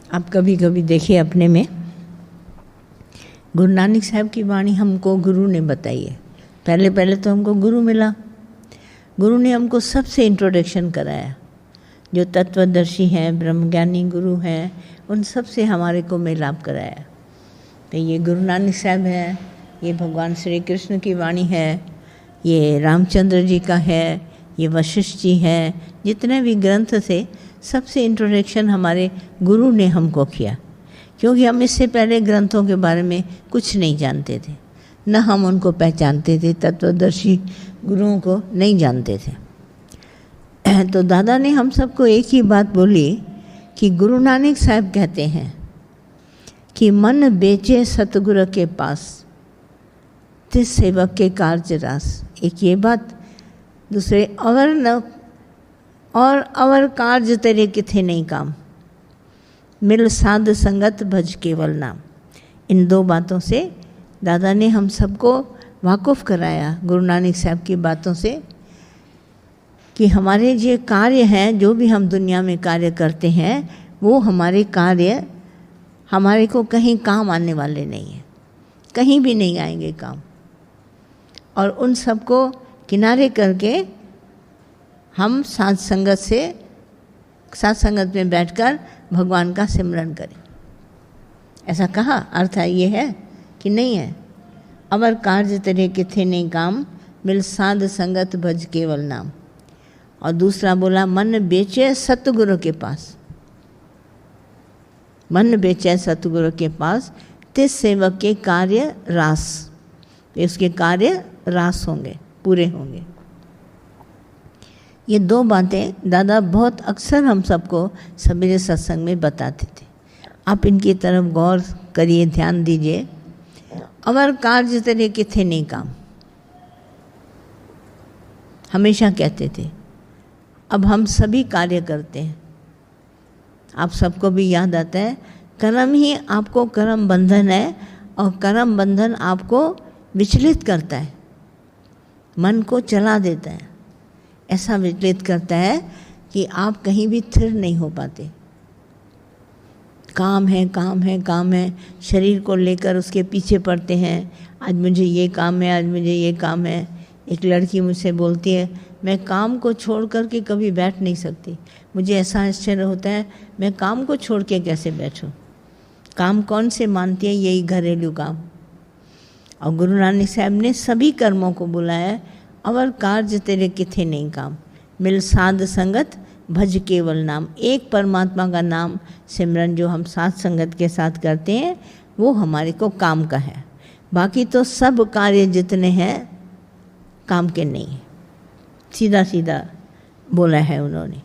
आप कभी कभी देखिए अपने में, गुरु नानक साहब की वाणी हमको गुरु ने बताई है। पहले पहले तो हमको गुरु मिला, गुरु ने हमको सबसे इंट्रोडक्शन कराया। जो तत्वदर्शी हैं, ब्रह्मज्ञानी गुरु हैं, उन सब से हमारे को मिलाप कराया। तो ये गुरु नानक साहब है, ये भगवान श्री कृष्ण की वाणी है, ये रामचंद्र जी का है, ये वशिष्ठ जी है। जितने भी ग्रंथ थे सबसे इंट्रोडक्शन हमारे गुरु ने हमको किया, क्योंकि हम इससे पहले ग्रंथों के बारे में कुछ नहीं जानते थे, न हम उनको पहचानते थे, तत्वदर्शी गुरुओं को नहीं जानते थे। तो दादा ने हम सबको एक ही बात बोली कि गुरु नानक साहब कहते हैं कि मन बेचे सतगुरु के पास, तिस सेवक के कार्य रास। एक ये बात, दूसरे अवर कार्य तेरे किथे नहीं काम, मिल साध संगत भज केवल नाम। इन दो बातों से दादा ने हम सबको वाकुफ़ कराया, गुरु नानक साहब की बातों से, कि हमारे जो कार्य हैं, जो भी हम दुनिया में कार्य करते हैं, वो हमारे कार्य हमारे को कहीं काम आने वाले नहीं हैं, कहीं भी नहीं आएंगे काम। और उन सबको किनारे करके हम साध संगत में बैठकर भगवान का सिमरन करें। ऐसा कहा, अर्थ ये है कि नहीं है? अवर कार्य तेरे किथे नहीं काम, मिल साध संगत भज केवल नाम। और दूसरा बोला, मन बेचे सतगुरु के पास, मन बेचे सतगुरु के पास, तिस सेवक के कार्य रास। उसके कार्य रास होंगे, पूरे होंगे। ये दो बातें दादा बहुत अक्सर हम सबको सवेरे सत्संग में बताते थे। आप इनकी तरफ गौर करिए, ध्यान दीजिए। अवर कार्य तेरे किथे नहीं काम, हमेशा कहते थे। अब हम सभी कार्य करते हैं, आप सबको भी याद आता है, कर्म ही आपको कर्म बंधन है, और कर्म बंधन आपको विचलित करता है, मन को चला देता है, ऐसा विचलित करता है कि आप कहीं भी स्थिर नहीं हो पाते। काम है, काम है, काम है, शरीर को लेकर उसके पीछे पड़ते हैं। आज मुझे ये काम है, आज मुझे ये काम है। एक लड़की मुझसे बोलती है, मैं काम को छोड़ कर के कभी बैठ नहीं सकती। मुझे ऐसा आश्चर्य होता है, मैं काम को छोड़ के कैसे बैठूं? काम कौन से मानती है? यही घरेलू काम। और गुरु नानक साहब ने सभी कर्मों को बुलाया, अवर कार्य तेरे किथे नहीं काम, मिल साध संगत भज केवल नाम। एक परमात्मा का नाम सिमरन जो हम साध संगत के साथ करते हैं, वो हमारे को काम का है। बाकी तो सब कार्य जितने हैं काम के नहीं है, सीधा सीधा बोला है उन्होंने।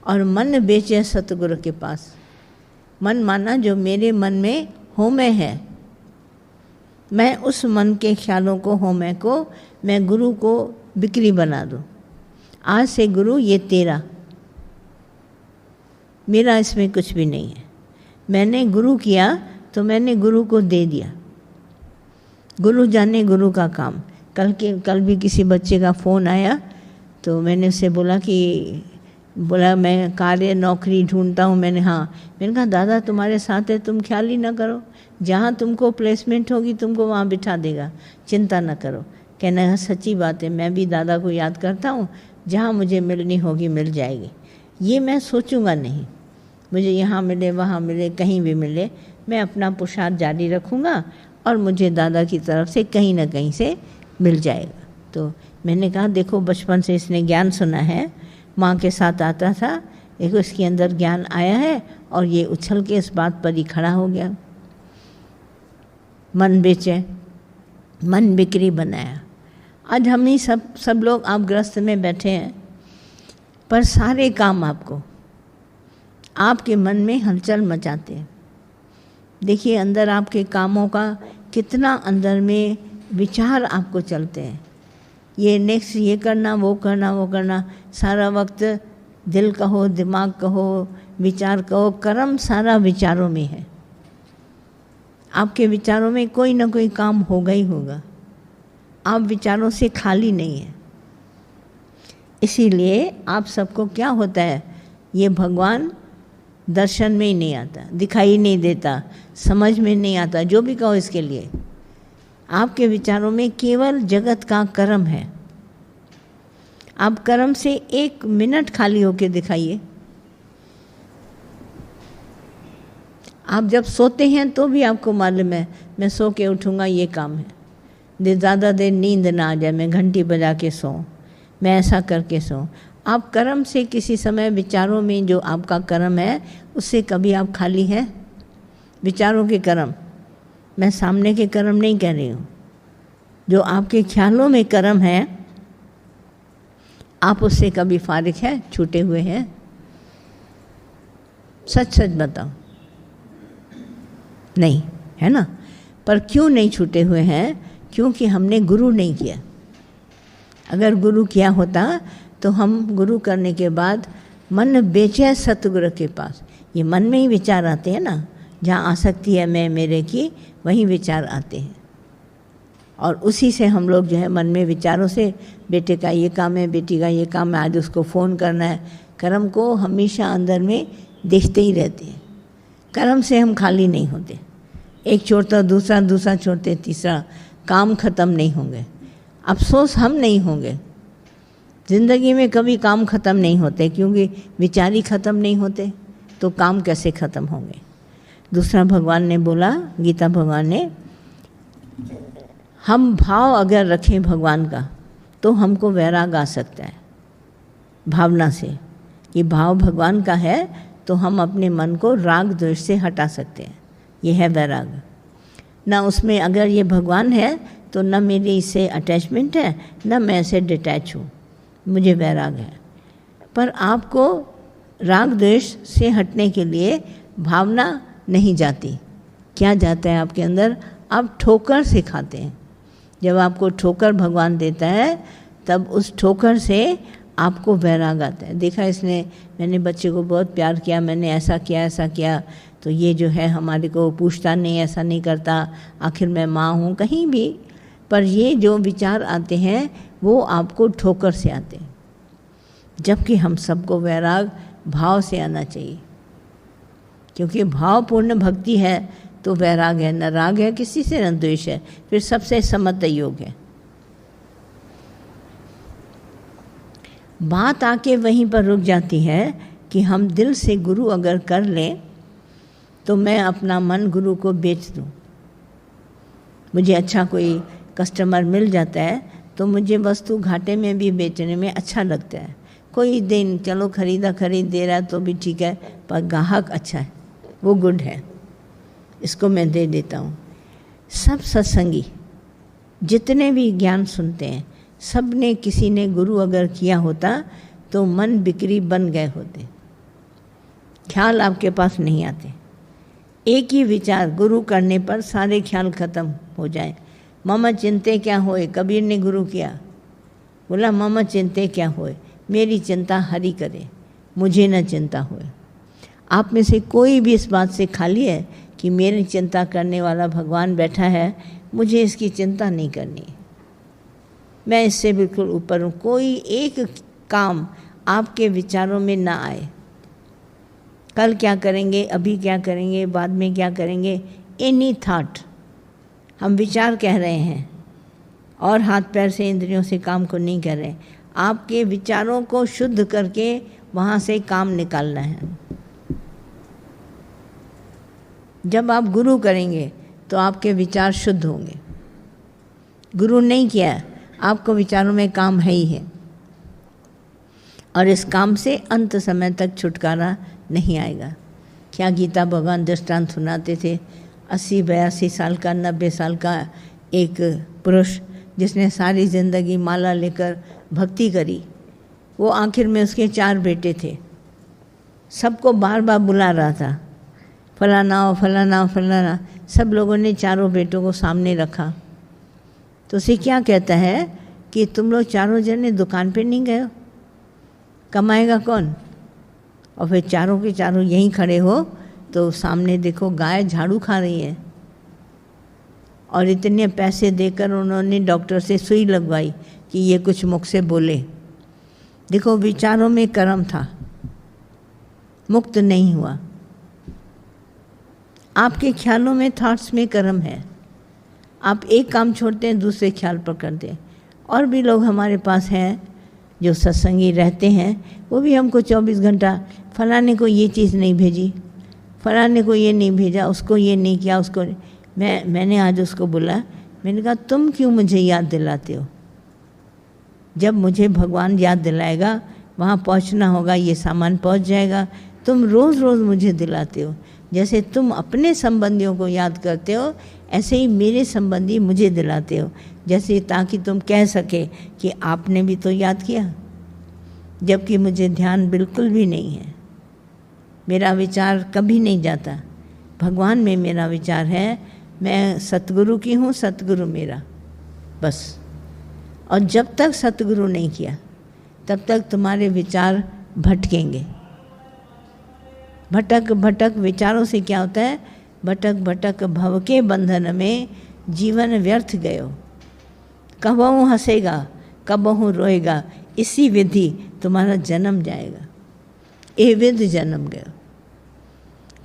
और मन बेचे सतगुरु के पास, मन माना जो मेरे मन में हो मैं है, मैं उस मन के ख्यालों को, हो मैं को, मैं गुरु को बिक्री बना दूँ। आज से गुरु ये तेरा, मेरा इसमें कुछ भी नहीं है। मैंने गुरु किया तो मैंने गुरु को दे दिया। गुरु जाने गुरु का काम। कल भी किसी बच्चे का फ़ोन आया, तो मैंने उससे बोला मैं कार्य नौकरी ढूंढता हूँ। मैंने कहा दादा तुम्हारे साथ है, तुम ख्याल ही ना करो, जहाँ तुमको प्लेसमेंट होगी तुमको वहाँ बिठा देगा, चिंता ना करो। कहना है सच्ची बात है, मैं भी दादा को याद करता हूँ, जहाँ मुझे मिलनी होगी मिल जाएगी। ये मैं सोचूंगा नहीं, मुझे यहाँ मिले वहाँ मिले कहीं भी मिले, मैं अपना पुरुषार्थ जारी रखूँगा और मुझे दादा की तरफ से कहीं ना कहीं से मिल जाएगा। तो मैंने कहा देखो बचपन से इसने ज्ञान सुना है, माँ के साथ आता था, देखो इसके अंदर ज्ञान आया है और ये उछल के इस बात पर ही खड़ा हो गया। मन बेचे, मन बिक्री बनाया। आज हम ही सब लोग आप गृहस्थ में बैठे हैं, पर सारे काम आपके मन में हलचल मचाते हैं। देखिए अंदर आपके कामों का कितना अंदर में विचार आपको चलते हैं, ये नेक्स्ट ये करना वो करना वो करना, सारा वक्त दिल कहो दिमाग कहो विचार कहो, कर्म सारा विचारों में है। आपके विचारों में कोई ना कोई काम होगा ही होगा, आप विचारों से खाली नहीं है। इसीलिए आप सबको क्या होता है, ये भगवान दर्शन में ही नहीं आता, दिखाई नहीं देता, समझ में नहीं आता, जो भी कहो इसके लिए। आपके विचारों में केवल जगत का कर्म है। आप कर्म से 1 मिनट खाली होके दिखाइए। आप जब सोते हैं तो भी आपको मालूम है मैं सो के उठूँगा, ये काम है। ज़्यादा देर नींद ना आ जाए, मैं घंटी बजा के सोऊं, मैं ऐसा करके सोऊं। आप कर्म से किसी समय विचारों में जो आपका कर्म है उससे कभी आप खाली हैं? विचारों के कर्म, मैं सामने के कर्म नहीं कह रही हूँ, जो आपके ख्यालों में कर्म है आप उससे कभी फारिग है, छूटे हुए हैं? सच सच बताओ, नहीं है ना? पर क्यों नहीं छूटे हुए हैं? क्योंकि हमने गुरु नहीं किया। अगर गुरु किया होता तो हम गुरु करने के बाद मन बेचे सतगुरु के पास। ये मन में ही विचार आते हैं ना, जहाँ आसक्ति है मैं मेरे की, वहीं विचार आते हैं। और उसी से हम लोग जो है मन में विचारों से, बेटे का ये काम है, बेटी का ये काम है, आज उसको फ़ोन करना है, कर्म को हमेशा अंदर में देखते ही रहते हैं। कर्म से हम खाली नहीं होते। एक छोड़ता दूसरा, दूसरा छोड़ते तीसरा, काम ख़त्म नहीं होंगे। अफसोस हम नहीं होंगे। ज़िंदगी में कभी काम ख़त्म नहीं होते, क्योंकि विचार ही ख़त्म नहीं होते तो काम कैसे ख़त्म होंगे। दूसरा भगवान ने बोला, गीता भगवान ने, हम भाव अगर रखें भगवान का तो हमको वैराग आ सकता है। भावना से कि भाव भगवान का है तो हम अपने मन को राग द्वेष से हटा सकते हैं। ये है वैराग। ना उसमें अगर ये भगवान है तो न मेरी इससे अटैचमेंट है, न मैं इससे डिटैच हूँ, मुझे वैराग है। पर आपको राग द्वेष से हटने के लिए भावना नहीं जाती। क्या जाता है आपके अंदर? आप ठोकर से खाते हैं। जब आपको ठोकर भगवान देता है तब उस ठोकर से आपको वैराग आता है। देखा इसने, मैंने बच्चे को बहुत प्यार किया, मैंने ऐसा किया ऐसा किया, तो ये जो है हमारे को पूछता नहीं, ऐसा नहीं करता, आखिर मैं माँ हूँ, कहीं भी। पर ये जो विचार आते हैं वो आपको ठोकर से आते हैं, जबकि हम सबको वैराग भाव से आना चाहिए। क्योंकि भावपूर्ण भक्ति है तो वैराग है, न राग है किसी से, न द्वेष है, फिर सबसे समत योग है। बात आके वहीं पर रुक जाती है कि हम दिल से गुरु अगर कर लें तो मैं अपना मन गुरु को बेच दूं। मुझे अच्छा कोई कस्टमर मिल जाता है तो मुझे वस्तु घाटे में भी बेचने में अच्छा लगता है। कोई दिन चलो खरीद दे रहा है तो भी ठीक है, पर ग्राहक अच्छा है, वो गुड है, इसको मैं दे देता हूँ। सब सत्संगी जितने भी ज्ञान सुनते हैं, सब ने किसी ने गुरु अगर किया होता तो मन बिक्री बन गए होते। ख्याल आपके पास नहीं आते। एक ही विचार गुरु करने पर सारे ख्याल खत्म हो जाए। मम चिंते क्या होए, कबीर ने गुरु किया, बोला मम चिंते क्या होए, मेरी चिंता हरि करे, मुझे न चिंता होए। आप में से कोई भी इस बात से खाली है कि मेरी चिंता करने वाला भगवान बैठा है, मुझे इसकी चिंता नहीं करनी, मैं इससे बिल्कुल ऊपर हूँ। कोई एक काम आपके विचारों में ना आए, कल क्या करेंगे, अभी क्या करेंगे, बाद में क्या करेंगे, एनी थॉट। हम विचार कह रहे हैं और हाथ पैर से इंद्रियों से काम को नहीं कर रहे। आपके विचारों को शुद्ध करके वहाँ से काम निकालना है। जब आप गुरु करेंगे तो आपके विचार शुद्ध होंगे। गुरु नहीं किया, आपको विचारों में काम है ही है, और इस काम से अंत समय तक छुटकारा नहीं आएगा। क्या गीता भगवान दृष्टांत सुनाते थे। 80-82 साल का, 90 साल का एक पुरुष जिसने सारी ज़िंदगी माला लेकर भक्ति करी, वो आखिर में उसके 4 बेटे थे, सबको बार बार बुला रहा था, फलाना हो फलाना हो फलाना। सब लोगों ने चारों बेटों को सामने रखा तो उसे क्या कहता है कि तुम लोग चारों जने दुकान पे नहीं गए हो, कमाएगा कौन? और फिर चारों के चारों यहीं खड़े हो तो सामने देखो गाय झाड़ू खा रही है, और इतने पैसे देकर उन्होंने डॉक्टर से सुई लगवाई कि ये कुछ मुख से बोले। देखो विचारों में कर्म था, मुक्त नहीं हुआ। आपके ख्यालों में, थॉट्स में कर्म है। आप एक काम छोड़ते हैं, दूसरे ख्याल पर करते हैं। और भी लोग हमारे पास हैं जो सत्संगी रहते हैं, वो भी हमको 24 घंटा फलाने को ये चीज़ नहीं भेजी, फलाने को ये नहीं भेजा, उसको ये नहीं किया, उसको मैंने आज उसको बोला, मैंने कहा तुम क्यों मुझे याद दिलाते हो? जब मुझे भगवान याद दिलाएगा, वहाँ पहुँचना होगा, ये सामान पहुँच जाएगा। तुम रोज़ रोज़ मुझे दिलाते हो। जैसे तुम अपने संबंधियों को याद करते हो, ऐसे ही मेरे संबंधी मुझे दिलाते हो, जैसे ताकि तुम कह सके कि आपने भी तो याद किया। जबकि मुझे ध्यान बिल्कुल भी नहीं है, मेरा विचार कभी नहीं जाता। भगवान में मेरा विचार है, मैं सतगुरु की हूँ, सतगुरु मेरा, बस। और जब तक सतगुरु नहीं किया, तब तक तुम्हारे विचार भटकेंगे। भटक भटक विचारों से क्या होता है? भटक भटक भव के बंधन में जीवन व्यर्थ गयो। कबहू हंसेगा, कबहू रोएगा, इसी विधि तुम्हारा जन्म जाएगा। ए विध जन्म गयो।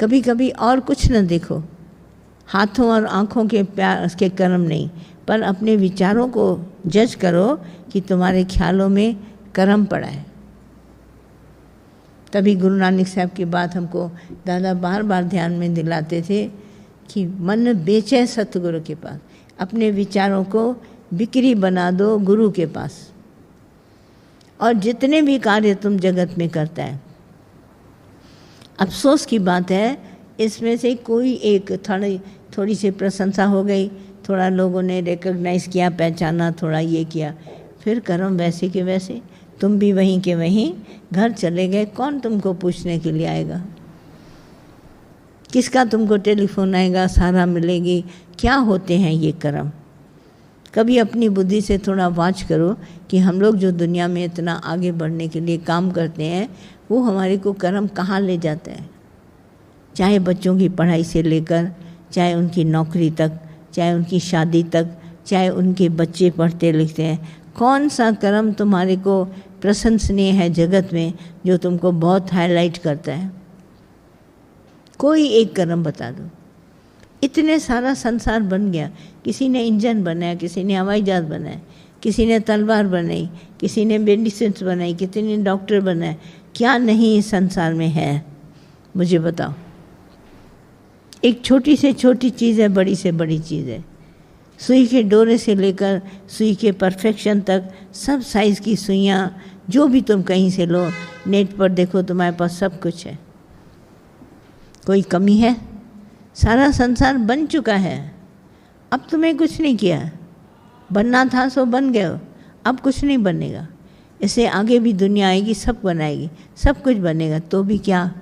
कभी कभी और कुछ न देखो, हाथों और आँखों के प्यार के कर्म नहीं, पर अपने विचारों को जज करो कि तुम्हारे ख्यालों में कर्म पड़ा है। तभी गुरु नानक साहब की बात हमको दादा बार बार ध्यान में दिलाते थे कि मन बेचे सतगुरु के पास, अपने विचारों को बिक्री बना दो गुरु के पास। और जितने भी कार्य तुम जगत में करता है, अफसोस की बात है, इसमें से कोई एक थोड़ी सी प्रशंसा हो गई, थोड़ा लोगों ने रिकॉग्नाइज़ किया, पहचाना, थोड़ा ये किया, फिर कर्म वैसे के वैसे, तुम भी वहीं के वहीं घर चले गए। कौन तुमको पूछने के लिए आएगा? किसका तुमको टेलीफोन आएगा, सहारा मिलेगी? क्या होते हैं ये कर्म? कभी अपनी बुद्धि से थोड़ा वाच करो कि हम लोग जो दुनिया में इतना आगे बढ़ने के लिए काम करते हैं, वो हमारे को कर्म कहाँ ले जाता है। चाहे बच्चों की पढ़ाई से लेकर, चाहे उनकी नौकरी तक, चाहे उनकी शादी तक, चाहे उनके बच्चे पढ़ते लिखते हैं, कौन सा कर्म तुम्हारे को प्रशंसनीय है जगत में, जो तुमको बहुत हाईलाइट करता है? कोई एक कर्म बता दो। इतने सारा संसार बन गया, किसी ने इंजन बनाया, किसी ने हवाई जहाज बनाया, किसी ने तलवार बनाई, किसी ने मेडिसिन बनाई, किसी ने डॉक्टर बनाया। क्या नहीं इस संसार में है, मुझे बताओ। एक छोटी से छोटी चीज़ है, बड़ी से बड़ी चीज़ है। सुई के डोरे से लेकर सुई के परफेक्शन तक, सब साइज़ की सुइयाँ, जो भी तुम कहीं से लो, नेट पर देखो, तुम्हारे पास सब कुछ है। कोई कमी है? सारा संसार बन चुका है। अब तुम्हें कुछ नहीं किया, बनना था सो बन गए हो, अब कुछ नहीं बनेगा। इससे आगे भी दुनिया आएगी, सब बनाएगी, सब कुछ बनेगा, तो भी क्या?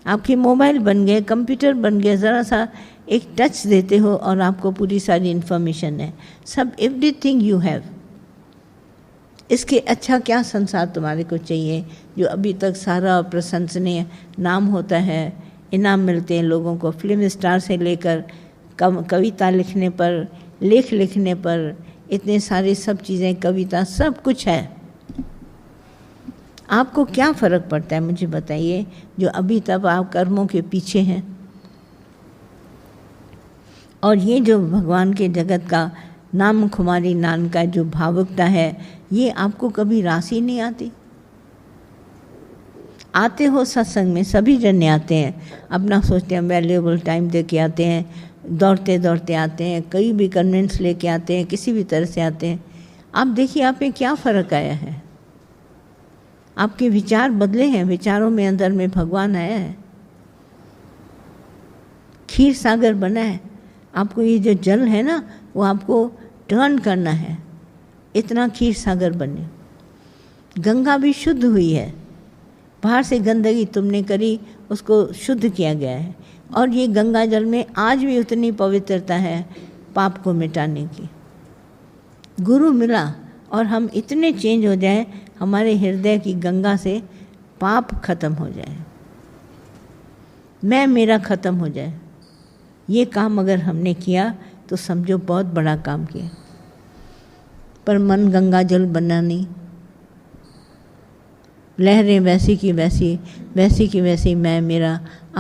आपके मोबाइल बन गए, कंप्यूटर बन गए, ज़रा सा एक टच देते हो और आपको पूरी सारी इन्फॉर्मेशन है, सब, एवरीथिंग यू हैव। इसके अच्छा क्या संसार तुम्हारे को चाहिए, जो अभी तक सारा प्रशंसनीय नाम होता है, इनाम मिलते हैं लोगों को, फिल्म स्टार से लेकर कविता लिखने पर, लेख लिखने पर, इतने सारे सब चीज़ें, कविता, सब कुछ है। आपको क्या फ़र्क पड़ता है, मुझे बताइए, जो अभी तक आप कर्मों के पीछे हैं। और ये जो भगवान के जगत का नाम खुमारी नाम का जो भावुकता है, ये आपको कभी राशि नहीं आती। आते हो सत्संग में, सभी जने आते हैं, अपना सोचते हैं, वैल्यूएबल टाइम दे के आते हैं, दौड़ते दौड़ते आते हैं, कई भी कन्वेंट्स लेके आते हैं, किसी भी तरह से आते हैं। आप देखिए आप में क्या फ़र्क आया है। आपके विचार बदले हैं, विचारों में अंदर में भगवान आया है, क्षीर सागर बना है। आपको ये जो जल है ना, वो आपको टर्न करना है, इतना क्षीर सागर बने। गंगा भी शुद्ध हुई है, बाहर से गंदगी तुमने करी, उसको शुद्ध किया गया है। और ये गंगा जल में आज भी उतनी पवित्रता है पाप को मिटाने की। गुरु मिला और हम इतने चेंज हो जाए, हमारे हृदय की गंगा से पाप खत्म हो जाए, मैं मेरा खत्म हो जाए। ये काम अगर हमने किया तो समझो बहुत बड़ा काम किया। पर मन गंगा जल बना नहीं, लहरें वैसी की वैसी, वैसी की वैसी मैं मेरा